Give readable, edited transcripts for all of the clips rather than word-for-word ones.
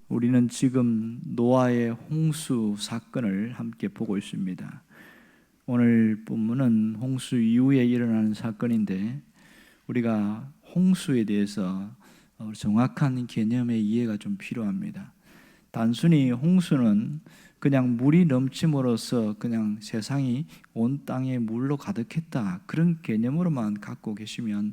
우리는 지금 노아의 홍수 사건을 함께 보고 있습니다. 오늘 본문은 홍수 이후에 일어나는 사건인데 우리가 홍수에 대해서 정확한 개념의 이해가 좀 필요합니다. 단순히 홍수는 그냥 물이 넘침으로써 그냥 세상이 온 땅에 물로 가득했다, 그런 개념으로만 갖고 계시면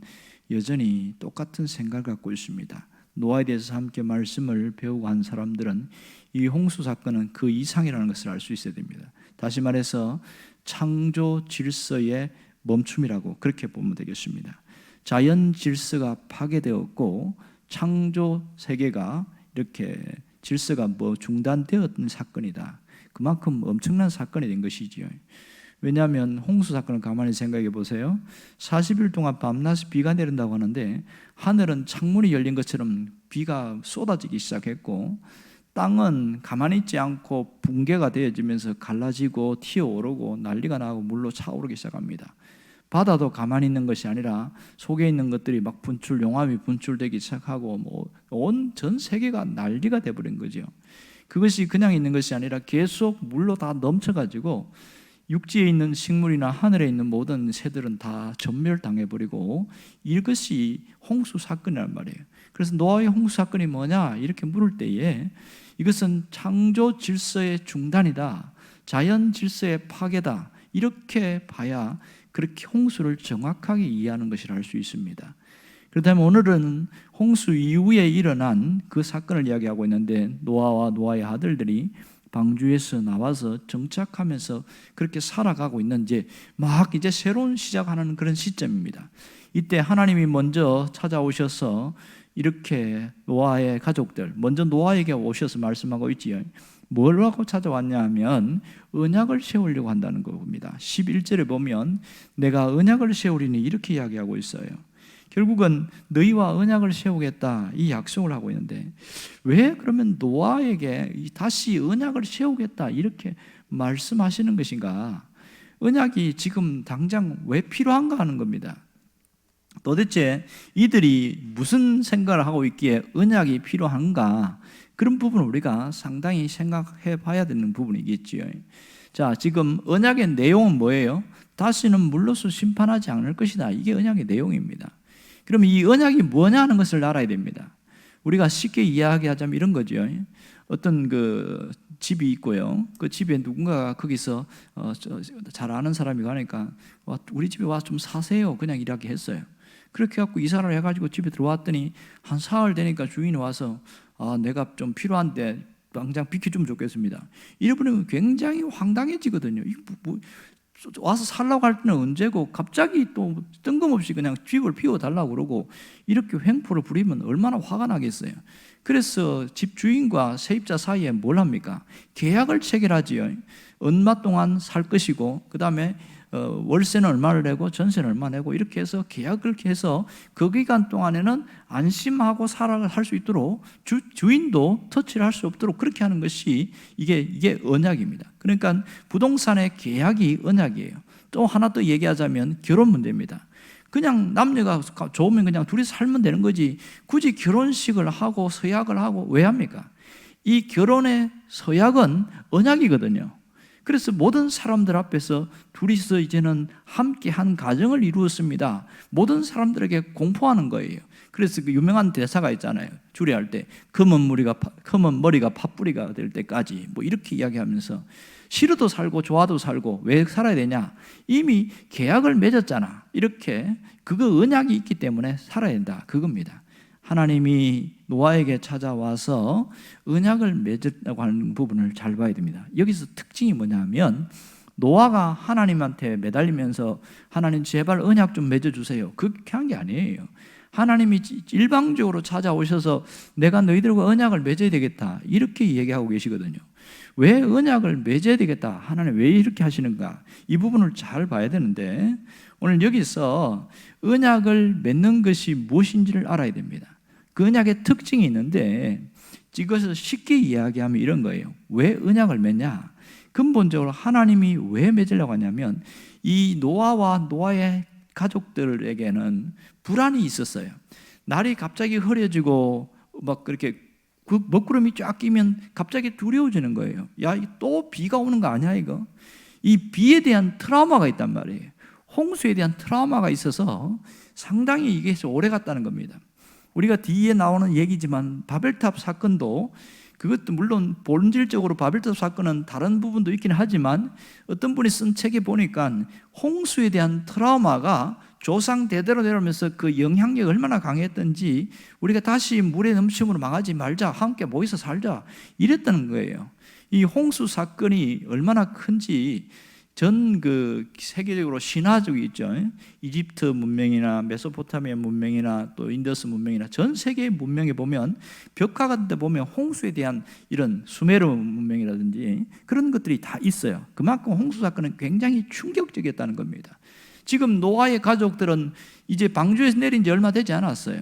여전히 똑같은 생각을 갖고 있습니다. 노아에 대해서 함께 말씀을 배우고 한 사람들은 이 홍수 사건은 그 이상이라는 것을 알 수 있어야 됩니다. 다시 말해서 창조 질서의 멈춤이라고 그렇게 보면 되겠습니다. 자연 질서가 파괴되었고 창조 세계가 이렇게 질서가 중단되었던 사건이다. 그만큼 엄청난 사건이 된 것이지요. 왜냐하면 홍수 사건을 가만히 생각해 보세요. 40일 동안 밤낮 비가 내린다고 하는데 하늘은 창문이 열린 것처럼 비가 쏟아지기 시작했고 땅은 가만히 있지 않고 붕괴가 되어지면서 갈라지고 튀어오르고 난리가 나고 물로 차오르기 시작합니다. 바다도 가만히 있는 것이 아니라 속에 있는 것들이 막 용암이 분출되기 시작하고 온 전 세계가 난리가 돼버린 거죠. 그것이 그냥 있는 것이 아니라 계속 물로 다 넘쳐가지고 육지에 있는 식물이나 하늘에 있는 모든 새들은 다 전멸당해버리고 이것이 홍수 사건이란 말이에요. 그래서 노아의 홍수 사건이 뭐냐 이렇게 물을 때에 이것은 창조 질서의 중단이다, 자연 질서의 파괴다, 이렇게 봐야 그렇게 홍수를 정확하게 이해하는 것이라 할 수 있습니다. 그렇다면 오늘은 홍수 이후에 일어난 그 사건을 이야기하고 있는데 노아와 노아의 아들들이 방주에서 나와서 정착하면서 그렇게 살아가고 있는지 이제 새로운 시작하는 그런 시점입니다. 이때 하나님이 먼저 찾아오셔서 이렇게 노아의 가족들, 먼저 노아에게 오셔서 말씀하고 있지요. 뭐라고 찾아왔냐 하면 언약을 세우려고 한다는 겁니다. 11절에 보면 내가 언약을 세우리니 이렇게 이야기하고 있어요. 결국은 너희와 언약을 세우겠다 이 약속을 하고 있는데 왜 그러면 노아에게 다시 언약을 세우겠다 이렇게 말씀하시는 것인가? 언약이 지금 당장 왜 필요한가 하는 겁니다. 도대체 이들이 무슨 생각을 하고 있기에 언약이 필요한가? 그런 부분을 우리가 상당히 생각해 봐야 되는 부분이겠지요. 자, 지금 언약의 내용은 뭐예요? 다시는 물로서 심판하지 않을 것이다. 이게 언약의 내용입니다. 그러면 이 언약이 뭐냐 하는 것을 알아야 됩니다. 우리가 쉽게 이야기하자면 이런 거죠. 어떤 그 집이 있고요. 그 집에 누군가가 거기서 잘 아는 사람이 가니까 우리 집에 와서 좀 사세요. 그냥 이렇게 했어요. 그렇게 해갖고 이사를 해가지고 집에 들어왔더니 한 사흘 되니까 주인이 와서 내가 좀 필요한데 당장 비켜주면 좋겠습니다. 이러면 굉장히 황당해지거든요. 와서 살라고 할 때는 언제고 갑자기 또 뜬금없이 그냥 집을 비워달라고 그러고 이렇게 횡포를 부리면 얼마나 화가 나겠어요. 그래서 집주인과 세입자 사이에 뭘 합니까? 계약을 체결하지요. 얼마 동안 살 것이고 그 다음에 월세는 얼마를 내고 전세는 얼마 내고 이렇게 해서 계약을 해서 그 기간 동안에는 안심하고 살아갈 수 있도록 주인도 터치를 할 수 없도록 그렇게 하는 것이 이게 언약입니다. 그러니까 부동산의 계약이 언약이에요. 또 하나 더 얘기하자면 결혼 문제입니다. 그냥 남녀가 좋으면 그냥 둘이 살면 되는 거지 굳이 결혼식을 하고 서약을 하고 왜 합니까? 이 결혼의 서약은 언약이거든요. 그래서 모든 사람들 앞에서 둘이서 이제는 함께 한 가정을 이루었습니다. 모든 사람들에게 공포하는 거예요. 그래서 그 유명한 대사가 있잖아요. 주례할 때 검은 머리가 팥뿌리가 될 때까지 이렇게 이야기하면서 싫어도 살고 좋아도 살고 왜 살아야 되냐? 이미 계약을 맺었잖아. 이렇게 그거 언약이 있기 때문에 살아야 된다. 그겁니다. 하나님이 노아에게 찾아와서 언약을 맺었다고 하는 부분을 잘 봐야 됩니다. 여기서 특징이 뭐냐면 노아가 하나님한테 매달리면서 하나님 제발 언약 좀 맺어주세요. 그렇게 한 게 아니에요. 하나님이 일방적으로 찾아오셔서 내가 너희들과 언약을 맺어야 되겠다 이렇게 얘기하고 계시거든요. 왜 언약을 맺어야 되겠다? 하나님 왜 이렇게 하시는가? 이 부분을 잘 봐야 되는데 오늘 여기서 언약을 맺는 것이 무엇인지를 알아야 됩니다. 그 언약의 특징이 있는데 이것을 쉽게 이야기하면 이런 거예요. 왜 언약을 맺냐? 근본적으로 하나님이 왜 맺으려고 하냐면 이 노아와 노아의 가족들에게는 불안이 있었어요. 날이 갑자기 흐려지고 그렇게 그 먹구름이 쫙 끼면 갑자기 두려워지는 거예요. 야, 또 비가 오는 거 아니야 이거? 이 비에 대한 트라우마가 있단 말이에요. 홍수에 대한 트라우마가 있어서 상당히 이게 오래 갔다는 겁니다. 우리가 뒤에 나오는 얘기지만 바벨탑 사건도, 그것도 물론 본질적으로 바벨탑 사건은 다른 부분도 있긴 하지만 어떤 분이 쓴 책에 보니까 홍수에 대한 트라우마가 조상 대대로 내려오면서 그 영향력이 얼마나 강했던지, 우리가 다시 물에 넘침으로 망하지 말자, 함께 모여서 살자 이랬다는 거예요. 이 홍수 사건이 얼마나 큰지 전 그 세계적으로 신화적이 있죠. 이집트 문명이나 메소포타미아 문명이나 또 인더스 문명이나 전 세계의 문명에 보면 벽화 같은 데 보면 홍수에 대한 이런 수메르 문명이라든지 그런 것들이 다 있어요. 그만큼 홍수 사건은 굉장히 충격적이었다는 겁니다. 지금 노아의 가족들은 이제 방주에서 내린 지 얼마 되지 않았어요.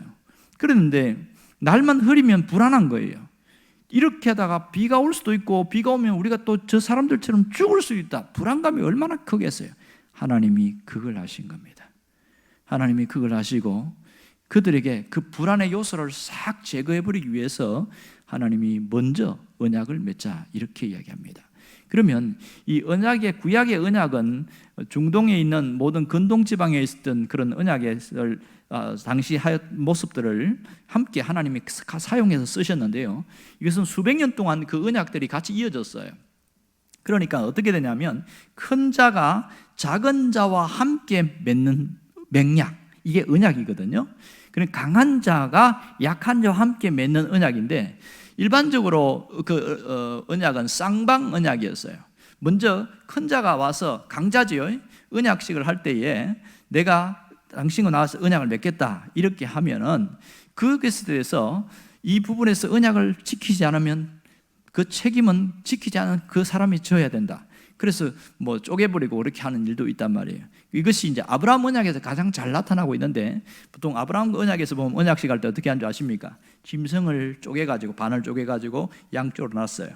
그런데 날만 흐리면 불안한 거예요. 이렇게 하다가 비가 올 수도 있고, 비가 오면 우리가 또 저 사람들처럼 죽을 수 있다. 불안감이 얼마나 크겠어요. 하나님이 그걸 하신 겁니다. 하나님이 그걸 하시고 그들에게 그 불안의 요소를 싹 제거해버리기 위해서 하나님이 먼저 언약을 맺자 이렇게 이야기합니다. 그러면 이 언약의, 구약의 언약은 중동에 있는 모든 근동지방에 있었던 그런 언약의 당시 모습들을 함께 하나님이 사용해서 쓰셨는데요, 이것은 수백 년 동안 그 언약들이 같이 이어졌어요. 그러니까 어떻게 되냐면 큰 자가 작은 자와 함께 맺는 맹약, 이게 언약이거든요. 그러니까 강한 자가 약한 자와 함께 맺는 언약인데, 일반적으로 그 언약은 쌍방 언약이었어요. 먼저 큰 자가 와서, 강자지요, 언약식을 할 때에 내가 당신과 나와서 언약을 맺겠다 이렇게 하면은 그것에 대해서 이 부분에서 언약을 지키지 않으면 그 책임은 지키지 않은 그 사람이 져야 된다. 그래서 뭐 쪼개버리고 그렇게 하는 일도 있단 말이에요. 이것이 이제 아브라함 언약에서 가장 잘 나타나고 있는데, 보통 아브라함 언약에서 보면 언약식 할 때 어떻게 하는 줄 아십니까? 짐승을 쪼개가지고, 반을 쪼개가지고 양쪽으로 놨어요.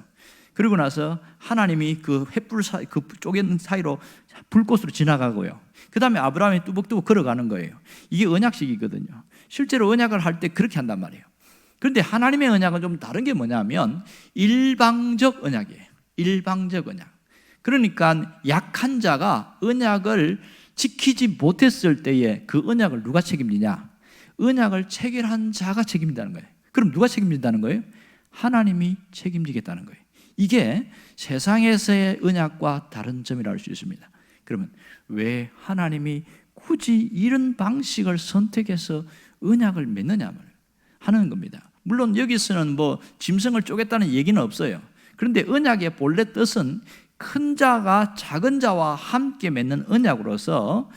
그러고 나서 하나님이 그 횃불 사이, 그 쪼갠 사이로 불꽃으로 지나가고요. 그 다음에 아브라함이 뚜벅뚜벅 걸어가는 거예요. 이게 언약식이거든요. 실제로 언약을 할 때 그렇게 한단 말이에요. 그런데 하나님의 언약은 좀 다른 게 뭐냐면 일방적 언약이에요. 일방적 언약. 그러니까 약한 자가 언약을 지키지 못했을 때에 그 언약을 누가 책임지냐? 언약을 체결한 자가 책임진다는 거예요. 그럼 누가 책임진다는 거예요? 하나님이 책임지겠다는 거예요. 이게 세상에서의 언약과 다른 점이라 할 수 있습니다. 그러면 왜 하나님이 굳이 이런 방식을 선택해서 언약을 맺느냐 하는 겁니다. 물론 여기서는 뭐 짐승을 쪼갰다는 얘기는 없어요. 그런데 언약의 본래 뜻은 큰 자가 작은 자와 함께 맺는 언약으로서,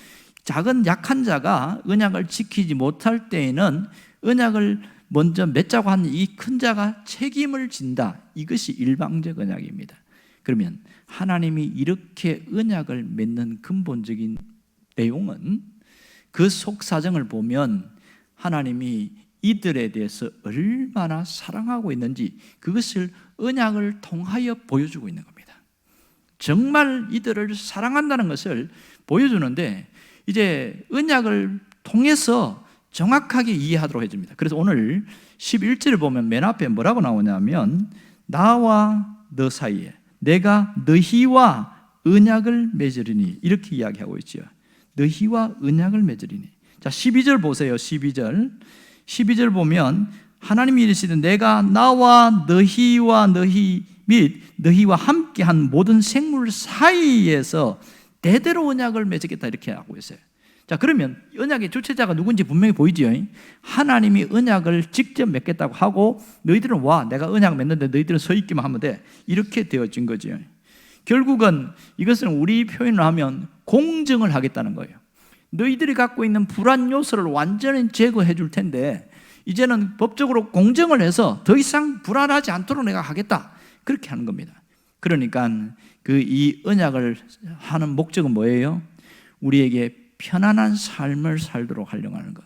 작은 약한 자가 언약을 지키지 못할 때에는 언약을 먼저 맺자고 하는 이 큰 자가 책임을 진다. 이것이 일방적 언약입니다. 그러면 하나님이 이렇게 언약을 맺는 근본적인 내용은, 그 속사정을 보면 하나님이 이들에 대해서 얼마나 사랑하고 있는지 그것을 언약을 통하여 보여주고 있는 겁니다. 정말 이들을 사랑한다는 것을 보여주는데, 이제 언약을 통해서 정확하게 이해하도록 해줍니다. 그래서 오늘 11절을 보면 맨 앞에 뭐라고 나오냐면, 나와 너 사이에 내가 너희와 언약을 맺으리니, 이렇게 이야기하고 있죠. 너희와 언약을 맺으리니. 자, 12절 보세요. 12절 보면 하나님이 이르시되 내가 나와 너희와 너희 및 너희와 함께한 모든 생물 사이에서 대대로 언약을 맺겠다, 이렇게 하고 있어요. 자, 그러면 언약의 주체자가 누군지 분명히 보이지요. 하나님이 언약을 직접 맺겠다고 하고, 너희들은 와, 내가 언약 맺는데 너희들은 서 있기만 하면 돼, 이렇게 되어진 거죠. 결국은 이것은 우리 표현을 하면 공정을 하겠다는 거예요. 너희들이 갖고 있는 불안 요소를 완전히 제거해 줄 텐데, 이제는 법적으로 공정을 해서 더 이상 불안하지 않도록 내가 하겠다, 그렇게 하는 겁니다. 그러니까 이 언약을 하는 목적은 뭐예요? 우리에게 편안한 삶을 살도록 하려고 하는 것.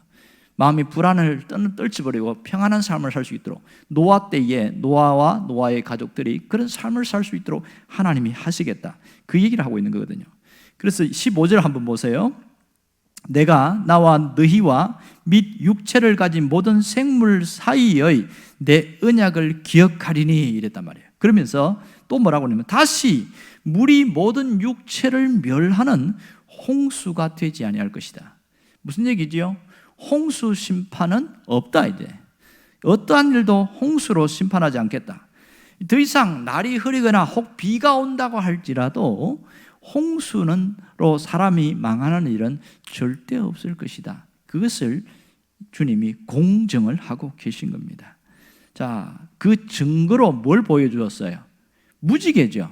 마음이 불안을 떨쳐버리고 평안한 삶을 살 수 있도록, 노아 때에 노아와 노아의 가족들이 그런 삶을 살 수 있도록 하나님이 하시겠다, 그 얘기를 하고 있는 거거든요. 그래서 15절 한번 보세요. 내가 나와 너희와 및 육체를 가진 모든 생물 사이의 내 언약을 기억하리니 이랬단 말이에요. 그러면서 또 뭐라고 하냐면 다시 물이 모든 육체를 멸하는 홍수가 되지 아니할 것이다. 무슨 얘기지요? 홍수 심판은 없다. 이제 어떠한 일도 홍수로 심판하지 않겠다. 더 이상 날이 흐리거나 혹 비가 온다고 할지라도 홍수로 사람이 망하는 일은 절대 없을 것이다. 그것을 주님이 공정을 하고 계신 겁니다. 자, 그 증거로 뭘 보여주었어요? 무지개죠.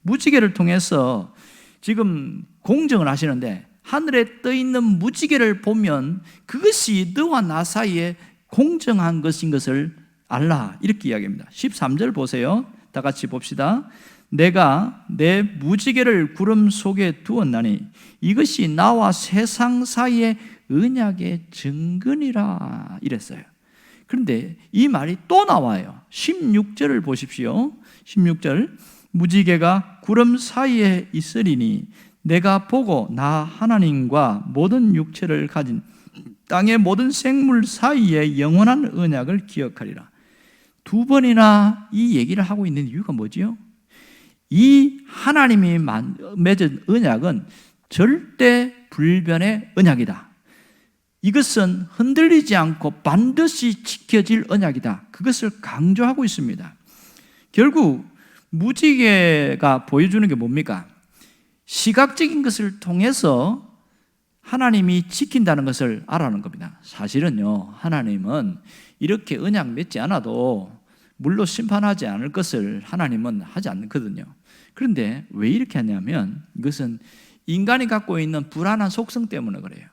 무지개를 통해서 지금 공정을 하시는데 하늘에 떠 있는 무지개를 보면 그것이 너와 나 사이에 공정한 것인 것을 알라, 이렇게 이야기합니다. 13절 보세요. 다 같이 봅시다. 내가 내 무지개를 구름 속에 두었나니 이것이 나와 세상 사이의 언약의 증거니라 이랬어요. 그런데 이 말이 또 나와요. 16절을 보십시오. 16절 무지개가 구름 사이에 있으리니 내가 보고 나 하나님과 모든 육체를 가진 땅의 모든 생물 사이에 영원한 언약을 기억하리라. 두 번이나 이 얘기를 하고 있는 이유가 뭐지요? 이 하나님이 맺은 언약은 절대 불변의 언약이다. 이것은 흔들리지 않고 반드시 지켜질 언약이다. 그것을 강조하고 있습니다. 결국 무지개가 보여주는 게 뭡니까? 시각적인 것을 통해서 하나님이 지킨다는 것을 알아는 겁니다. 사실은요, 하나님은 이렇게 언약 맺지 않아도 물로 심판하지 않을 것을 하나님은 하지 않거든요. 그런데 왜 이렇게 하냐면 이것은 인간이 갖고 있는 불안한 속성 때문에 그래요.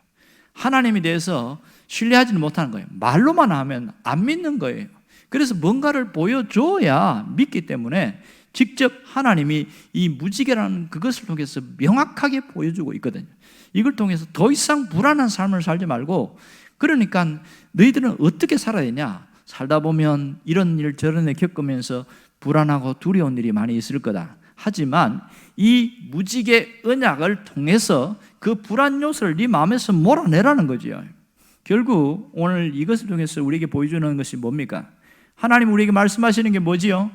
하나님에 대해서 신뢰하지는 못하는 거예요. 말로만 하면 안 믿는 거예요. 그래서 뭔가를 보여줘야 믿기 때문에 직접 하나님이 이 무지개라는 그것을 통해서 명확하게 보여주고 있거든요. 이걸 통해서 더 이상 불안한 삶을 살지 말고, 그러니까 너희들은 어떻게 살아야 되냐? 살다 보면 이런 일 저런 일 겪으면서 불안하고 두려운 일이 많이 있을 거다. 하지만 이 무지개 언약을 통해서 그 불안 요소를 네 마음에서 몰아내라는 거죠. 결국 오늘 이것을 통해서 우리에게 보여주는 것이 뭡니까? 하나님 우리에게 말씀하시는 게 뭐지요?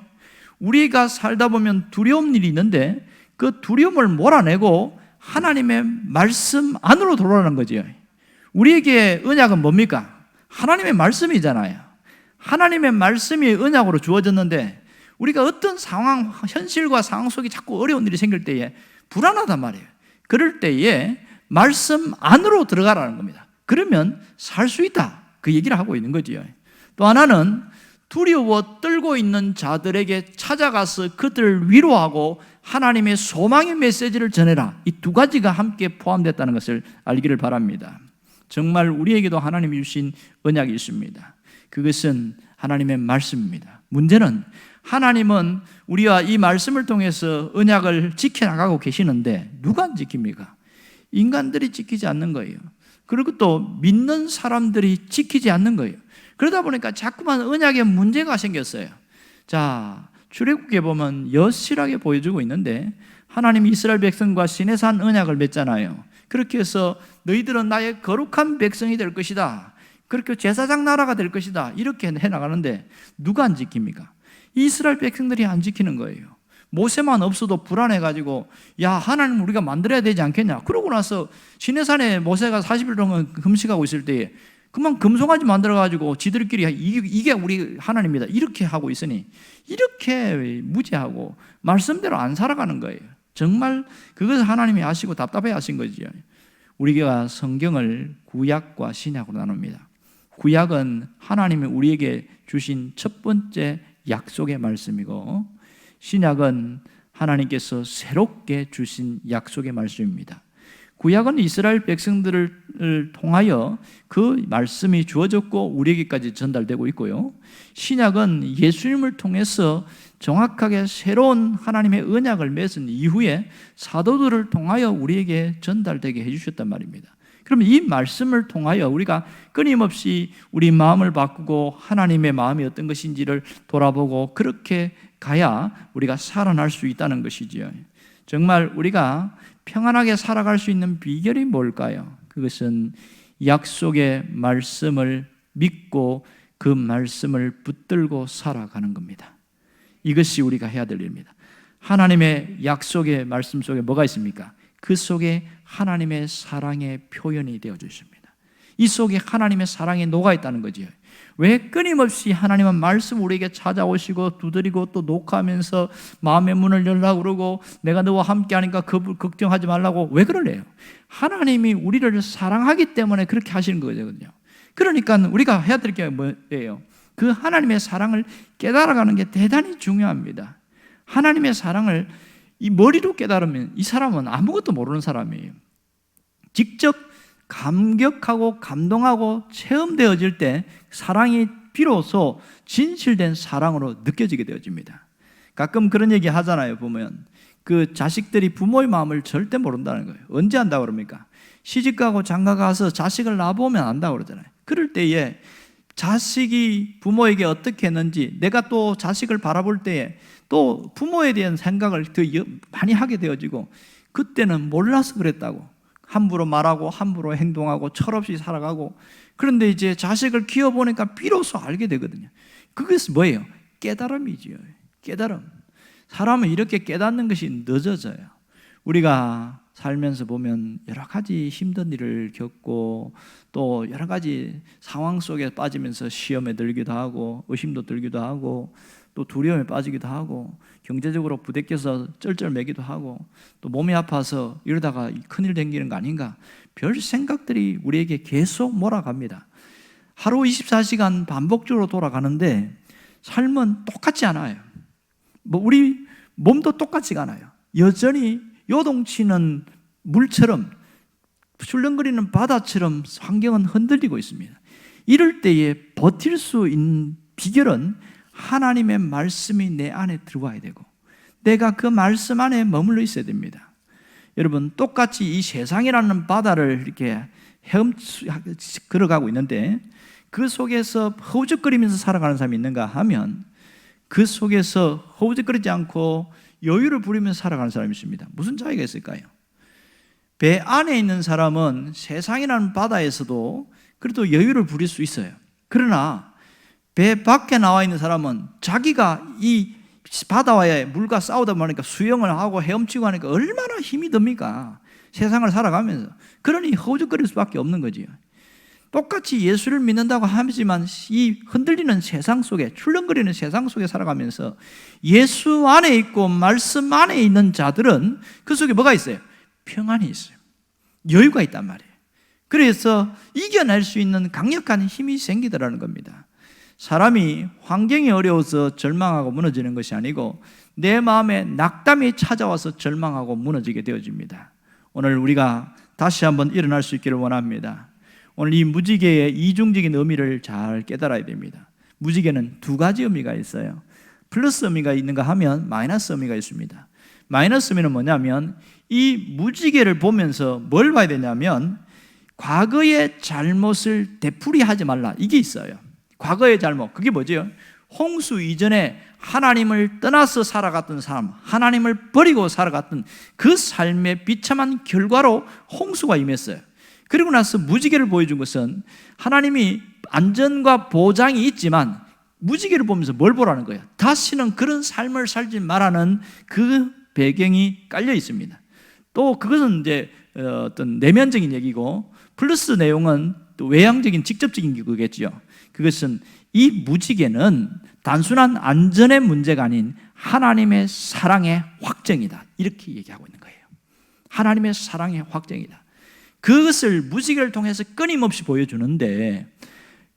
우리가 살다 보면 두려운 일이 있는데 그 두려움을 몰아내고 하나님의 말씀 안으로 돌아오는 거죠. 우리에게 언약은 뭡니까? 하나님의 말씀이잖아요. 하나님의 말씀이 언약으로 주어졌는데 우리가 어떤 상황, 현실과 상황 속에 자꾸 어려운 일이 생길 때에 불안하단 말이에요. 그럴 때에 말씀 안으로 들어가라는 겁니다. 그러면 살 수 있다, 그 얘기를 하고 있는 거지요. 또 하나는 두려워 떨고 있는 자들에게 찾아가서 그들을 위로하고 하나님의 소망의 메시지를 전해라. 이 두 가지가 함께 포함됐다는 것을 알기를 바랍니다. 정말 우리에게도 하나님이 주신 언약이 있습니다. 그것은 하나님의 말씀입니다. 문제는 하나님은 우리와 이 말씀을 통해서 언약을 지켜나가고 계시는데 누가 안 지킵니까? 인간들이 지키지 않는 거예요. 그리고 또 믿는 사람들이 지키지 않는 거예요. 그러다 보니까 자꾸만 언약에 문제가 생겼어요. 자, 출애굽기에 보면 여실하게 보여주고 있는데 하나님이 이스라엘 백성과 시내산 언약을 맺잖아요. 그렇게 해서 너희들은 나의 거룩한 백성이 될 것이다, 그렇게 제사장 나라가 될 것이다, 이렇게 해나가는데 누가 안 지킵니까? 이스라엘 백성들이 안 지키는 거예요. 모세만 없어도 불안해가지고 야, 하나님 우리가 만들어야 되지 않겠냐. 그러고 나서 시내산에 모세가 40일 동안 금식하고 있을 때에 그만 금송아지 만들어가지고 지들끼리 이게 우리 하나님이다 이렇게 하고 있으니 이렇게 무지하고 말씀대로 안 살아가는 거예요. 정말 그것을 하나님이 아시고 답답해 하신 거죠. 우리가 성경을 구약과 신약으로 나눕니다. 구약은 하나님이 우리에게 주신 첫 번째 약속의 말씀이고, 신약은 하나님께서 새롭게 주신 약속의 말씀입니다. 구약은 이스라엘 백성들을 통하여 그 말씀이 주어졌고 우리에게까지 전달되고 있고요, 신약은 예수님을 통해서 정확하게 새로운 하나님의 언약을 맺은 이후에 사도들을 통하여 우리에게 전달되게 해주셨단 말입니다. 그러면 이 말씀을 통하여 우리가 끊임없이 우리 마음을 바꾸고 하나님의 마음이 어떤 것인지를 돌아보고 그렇게 가야 우리가 살아날 수 있다는 것이지요. 정말 우리가 평안하게 살아갈 수 있는 비결이 뭘까요? 그것은 약속의 말씀을 믿고 그 말씀을 붙들고 살아가는 겁니다. 이것이 우리가 해야 될 일입니다. 하나님의 약속의 말씀 속에 뭐가 있습니까? 그 속에 하나님의 사랑의 표현이 되어져 있습니다. 이 속에 하나님의 사랑이 녹아 있다는 거지요. 왜 끊임없이 하나님은 말씀 우리에게 찾아오시고 두드리고 또 녹화하면서 마음의 문을 열라고 그러고 내가 너와 함께 하니까 걱정하지 말라고 왜 그러래요? 하나님이 우리를 사랑하기 때문에 그렇게 하시는 거거든요. 그러니까 우리가 해야 될 게 뭐예요? 그 하나님의 사랑을 깨달아가는 게 대단히 중요합니다. 하나님의 사랑을 이 머리로 깨달으면 이 사람은 아무것도 모르는 사람이에요. 직접 감격하고 감동하고 체험되어질 때 사랑이 비로소 진실된 사랑으로 느껴지게 되어집니다. 가끔 그런 얘기 하잖아요. 보면 그 자식들이 부모의 마음을 절대 모른다는 거예요. 언제 안다고 그럽니까? 시집가고 장가가서 자식을 낳아보면 안다고 그러잖아요. 그럴 때에 자식이 부모에게 어떻게 했는지 내가 또 자식을 바라볼 때에 또 부모에 대한 생각을 더 많이 하게 되어지고 그때는 몰라서 그랬다고 함부로 말하고 함부로 행동하고 철없이 살아가고 그런데 이제 자식을 키워보니까 비로소 알게 되거든요. 그것이 뭐예요? 깨달음이지요. 깨달음. 사람은 이렇게 깨닫는 것이 늦어져요. 우리가 살면서 보면 여러 가지 힘든 일을 겪고 또 여러 가지 상황 속에 빠지면서 시험에 들기도 하고 의심도 들기도 하고 또 두려움에 빠지기도 하고 경제적으로 부대껴서 쩔쩔매기도 하고 또 몸이 아파서 이러다가 큰일 생기는 거 아닌가 별 생각들이 우리에게 계속 몰아갑니다. 하루 24시간 반복적으로 돌아가는데 삶은 똑같지 않아요. 우리 몸도 똑같지가 않아요. 여전히 요동치는 물처럼 출렁거리는 바다처럼 환경은 흔들리고 있습니다. 이럴 때에 버틸 수 있는 비결은 하나님의 말씀이 내 안에 들어와야 되고 내가 그 말씀 안에 머물러 있어야 됩니다. 여러분 똑같이 이 세상이라는 바다를 이렇게 걸어가고 있는데 그 속에서 허우적거리면서 살아가는 사람이 있는가 하면 그 속에서 허우적거리지 않고 여유를 부리면서 살아가는 사람이 있습니다. 무슨 차이가 있을까요? 배 안에 있는 사람은 세상이라는 바다에서도 그래도 여유를 부릴 수 있어요. 그러나 배 밖에 나와 있는 사람은 자기가 이 바다와의 물과 싸우다 보니까 수영을 하고 헤엄치고 하니까 얼마나 힘이 듭니까? 세상을 살아가면서. 그러니 허우적거릴 수밖에 없는 거지요. 똑같이 예수를 믿는다고 하지만 이 흔들리는 세상 속에 출렁거리는 세상 속에 살아가면서 예수 안에 있고 말씀 안에 있는 자들은 그 속에 뭐가 있어요? 평안이 있어요. 여유가 있단 말이에요. 그래서 이겨낼 수 있는 강력한 힘이 생기더라는 겁니다. 사람이 환경이 어려워서 절망하고 무너지는 것이 아니고 내 마음에 낙담이 찾아와서 절망하고 무너지게 되어집니다. 오늘 우리가 다시 한번 일어날 수 있기를 원합니다. 오늘 이 무지개의 이중적인 의미를 잘 깨달아야 됩니다. 무지개는 두 가지 의미가 있어요. 플러스 의미가 있는가 하면 마이너스 의미가 있습니다. 마이너스 의미는 뭐냐면 이 무지개를 보면서 뭘 봐야 되냐면 과거의 잘못을 되풀이하지 말라 이게 있어요. 과거의 잘못 그게 뭐죠? 홍수 이전에 하나님을 떠나서 살아갔던 사람, 하나님을 버리고 살아갔던 그 삶의 비참한 결과로 홍수가 임했어요. 그리고 나서 무지개를 보여준 것은 하나님이 안전과 보장이 있지만 무지개를 보면서 뭘 보라는 거예요? 다시는 그런 삶을 살지 말라는 그 배경이 깔려 있습니다. 또 그것은 이제 어떤 내면적인 얘기고 플러스 내용은 또 외향적인 직접적인 거겠죠. 그것은 이 무지개는 단순한 안전의 문제가 아닌 하나님의 사랑의 확정이다. 이렇게 얘기하고 있는 거예요. 하나님의 사랑의 확정이다. 그것을 무지개를 통해서 끊임없이 보여주는데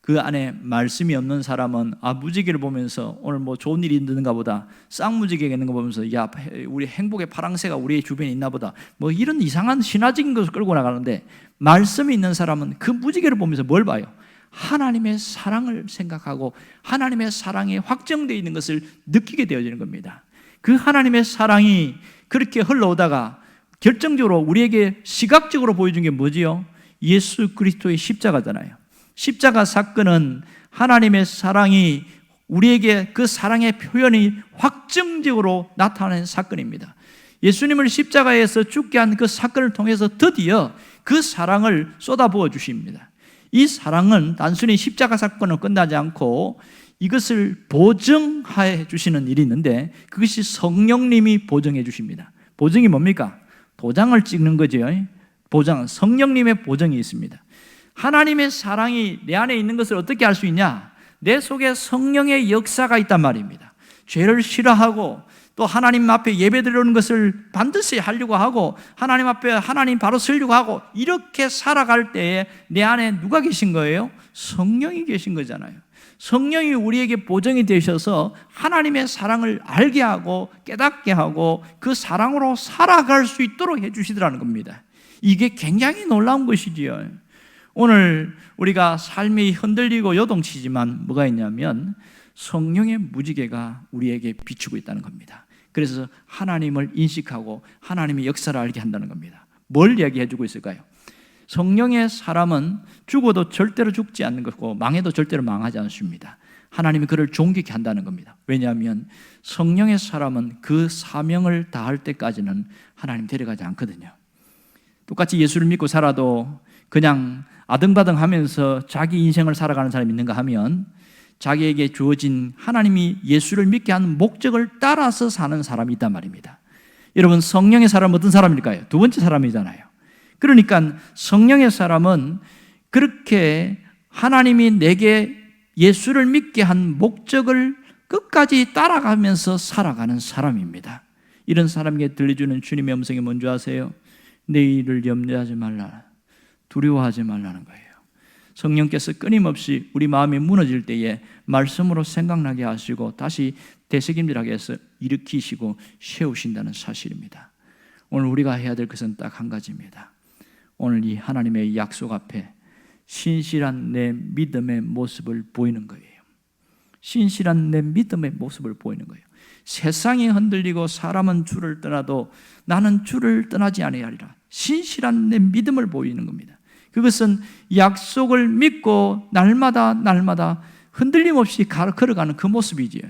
그 안에 말씀이 없는 사람은 무지개를 보면서 오늘 뭐 좋은 일이 있는가 보다 쌍무지개가 있는 거 보면서 야 우리 행복의 파랑새가 우리 주변에 있나 보다 뭐 이런 이상한 신화적인 것을 끌고 나가는데 말씀이 있는 사람은 그 무지개를 보면서 뭘 봐요? 하나님의 사랑을 생각하고 하나님의 사랑이 확정되어 있는 것을 느끼게 되어지는 겁니다. 그 하나님의 사랑이 그렇게 흘러오다가 결정적으로 우리에게 시각적으로 보여준 게 뭐지요? 예수 그리스도의 십자가잖아요. 십자가 사건은 하나님의 사랑이 우리에게 그 사랑의 표현이 확정적으로 나타나는 사건입니다. 예수님을 십자가에서 죽게 한 그 사건을 통해서 드디어 그 사랑을 쏟아부어 주십니다. 이 사랑은 단순히 십자가 사건으로 끝나지 않고 이것을 보증해 주시는 일이 있는데 그것이 성령님이 보증해 주십니다. 보증이 뭡니까? 도장을 찍는 거죠. 보장, 성령님의 보증이 있습니다. 하나님의 사랑이 내 안에 있는 것을 어떻게 알 수 있냐? 내 속에 성령의 역사가 있단 말입니다. 죄를 싫어하고 또 하나님 앞에 예배드리는 것을 반드시 하려고 하고 하나님 앞에 하나님 바로 서려고 하고 이렇게 살아갈 때에 내 안에 누가 계신 거예요? 성령이 계신 거잖아요. 성령이 우리에게 보증이 되셔서 하나님의 사랑을 알게 하고 깨닫게 하고 그 사랑으로 살아갈 수 있도록 해주시더라는 겁니다. 이게 굉장히 놀라운 것이지요. 오늘 우리가 삶이 흔들리고 요동치지만 뭐가 있냐면 성령의 무지개가 우리에게 비추고 있다는 겁니다. 그래서 하나님을 인식하고 하나님의 역사를 알게 한다는 겁니다. 뭘 이야기해 주고 있을까요? 성령의 사람은 죽어도 절대로 죽지 않는 것이고 망해도 절대로 망하지 않습니다. 하나님이 그를 존귀케 한다는 겁니다. 왜냐하면 성령의 사람은 그 사명을 다할 때까지는 하나님 데려가지 않거든요. 똑같이 예수를 믿고 살아도 그냥 아등바등하면서 자기 인생을 살아가는 사람이 있는가 하면 자기에게 주어진 하나님이 예수를 믿게 하는 목적을 따라서 사는 사람이 있단 말입니다. 여러분, 성령의 사람은 어떤 사람일까요? 두 번째 사람이잖아요. 그러니까 성령의 사람은 그렇게 하나님이 내게 예수를 믿게 한 목적을 끝까지 따라가면서 살아가는 사람입니다. 이런 사람에게 들려주는 주님의 음성이 뭔지 아세요? 내일을 염려하지 말라, 두려워하지 말라는 거예요. 성령께서 끊임없이 우리 마음이 무너질 때에 말씀으로 생각나게 하시고 다시 되새김질하게 해서 일으키시고 세우신다는 사실입니다. 오늘 우리가 해야 될 것은 딱 한 가지입니다. 오늘 이 하나님의 약속 앞에 신실한 내 믿음의 모습을 보이는 거예요. 신실한 내 믿음의 모습을 보이는 거예요. 세상이 흔들리고 사람은 주를 떠나도 나는 주를 떠나지 아니하리라. 신실한 내 믿음을 보이는 겁니다. 그것은 약속을 믿고 날마다 흔들림 없이 걸어가는 그 모습이지요.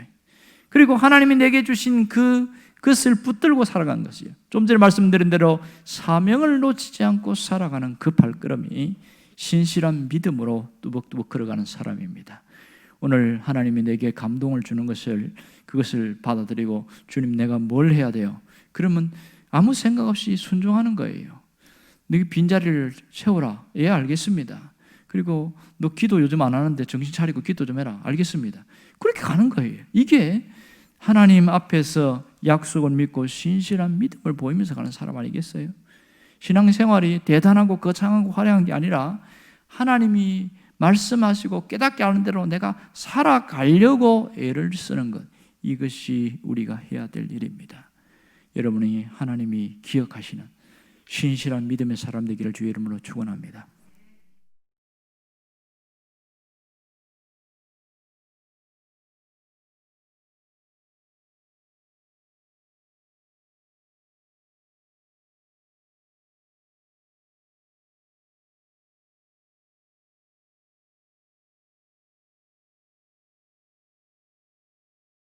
그리고 하나님이 내게 주신 그것을 붙들고 살아가는 것이에요. 좀 전에 말씀드린 대로 사명을 놓치지 않고 살아가는 그 발걸음이 신실한 믿음으로 뚜벅뚜벅 걸어가는 사람입니다. 오늘 하나님이 내게 감동을 주는 그것을 받아들이고 주님 내가 뭘 해야 돼요? 그러면 아무 생각 없이 순종하는 거예요. 너 빈자리를 채워라. 예, 알겠습니다. 그리고 너 기도 요즘 안 하는데 정신 차리고 기도 좀 해라. 알겠습니다. 그렇게 가는 거예요. 이게 하나님 앞에서 약속을 믿고 신실한 믿음을 보이면서 가는 사람 아니겠어요? 신앙생활이 대단하고 거창하고 화려한 게 아니라 하나님이 말씀하시고 깨닫게 하는 대로 내가 살아가려고 애를 쓰는 것, 이것이 우리가 해야 될 일입니다. 여러분이 하나님이 기억하시는 신실한 믿음의 사람 되기를 주의 이름으로 축원합니다.